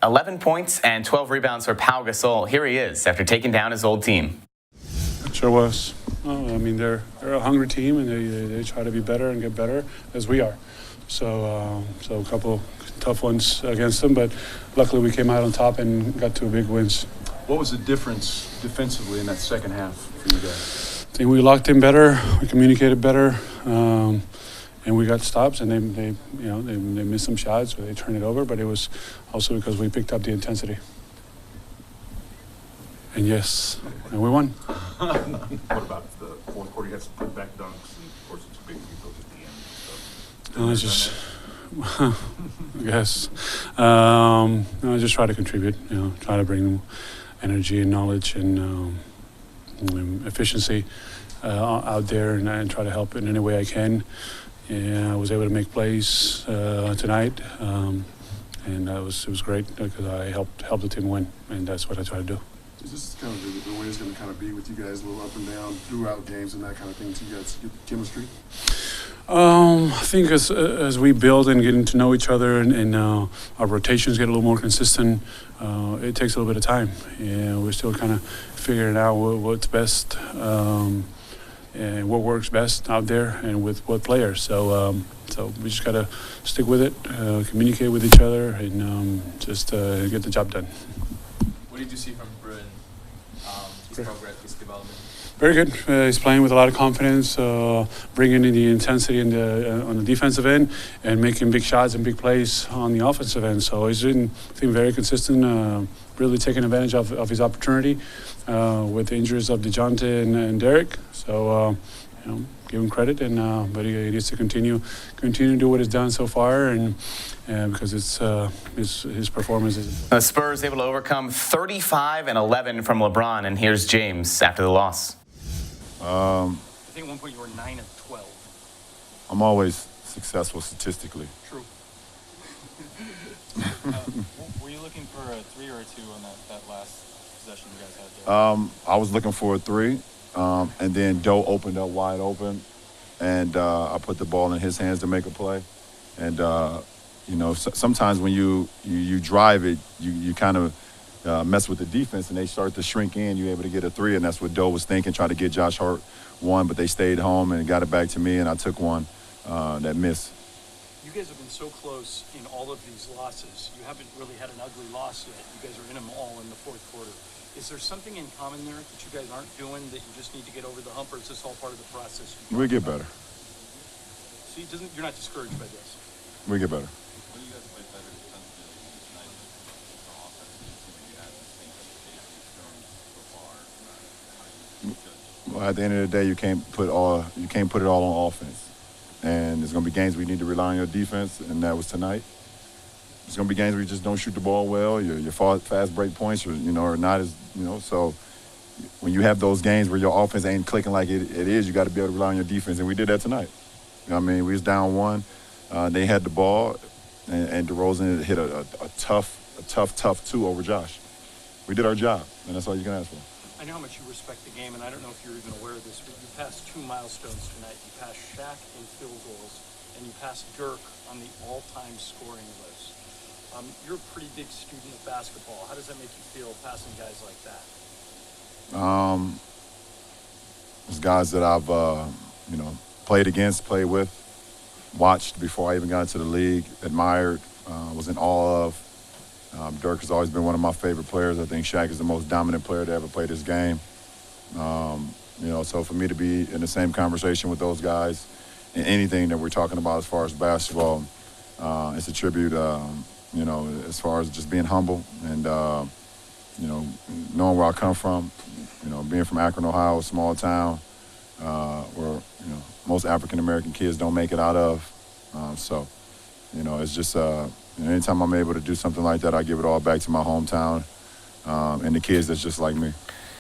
11 points and 12 rebounds for Paul Gasol. Here he is after taking down his old team. It sure was. I mean, they're a hungry team, and they try to be better and get better as we are. So a couple tough ones against them, but luckily we came out on top and got two big wins. What was the difference defensively in that second half for you guys? I think we locked in better, we communicated better, and we got stops. And they missed some shots, or they turned it over. But it was also because we picked up the intensity. And yes, and we won. What about the fourth quarter? You had some putback dunks, and of course, it's a big free throws at the end. So, I just try to contribute. Try to bring energy and knowledge and efficiency out there, and try to help in any way I can. And I was able to make plays tonight, and it was great because I helped the team win, and that's what I try to do. Is this kind of the way it's going to kind of be with you guys, a little up and down throughout games and that kind of thing, so you guys get chemistry? I think as we build and getting to know each other, and our rotations get a little more consistent, it takes a little bit of time. And we're still kind of figuring out what's best and what works best out there and with what players. So we just got to stick with it, communicate with each other, and just get the job done. What did you see from Bruin, his progress, his development? Very good. He's playing with a lot of confidence, bringing in the intensity on the defensive end, and making big shots and big plays on the offensive end. So he's been, I think, very consistent, really taking advantage of his opportunity with the injuries of DeJounte and Derek. So, give him credit, but he needs to continue to do what he's done so far, and because it's his performance. The Spurs able to overcome 35 and 11 from LeBron, and here's James after the loss. I think at one point you were 9 of 12. I'm always successful statistically. True. Were you looking for a 3 or a 2 on that last possession you guys had there? I was looking for a 3, and then Doe opened up wide open, and I put the ball in his hands to make a play. And sometimes when you drive it, you kind of mess with the defense, and they start to shrink in. You're able to get a 3, and that's what Doe was thinking, trying to get Josh Hart one, but they stayed home and got it back to me, and I took one that missed. You guys have been so close in all of these losses. You haven't really had an ugly loss yet. You guys are in them all in the fourth quarter. Is there something in common there that you guys aren't doing that you just need to get over the hump, or is this all part of the process? We get better. So you're not discouraged by this? We get better. When you guys play better defensively tonight from offense, you had the same reputation so far. How do you judge? Well, at the end of the day, you can't put it all on offense. And there's going to be games where you need to rely on your defense, and that was tonight. There's going to be games where you just don't shoot the ball well, your fast break points are not as, so when you have those games where your offense ain't clicking like it is, you got to be able to rely on your defense, and we did that tonight. We was down 1. They had the ball, and DeRozan hit a tough 2 over Josh. We did our job, and that's all you can ask for. I know how much you respect the game, and I don't know if you're even aware of this, but you passed 2 milestones tonight. You passed Shaq in field goals, and you passed Dirk on the all-time scoring list. You're a pretty big student of basketball. How does that make you feel, passing guys like that? There's guys that I've, played against, played with, watched before I even got into the league, admired, was in awe of. Dirk has always been one of my favorite players. I think Shaq is the most dominant player to ever play this game. So for me to be in the same conversation with those guys in anything that we're talking about as far as basketball, it's a tribute, as far as just being humble and, knowing where I come from, being from Akron, Ohio, a small town where, most African-American kids don't make it out of. It's just anytime I'm able to do something like that, I give it all back to my hometown and the kids that's just like me.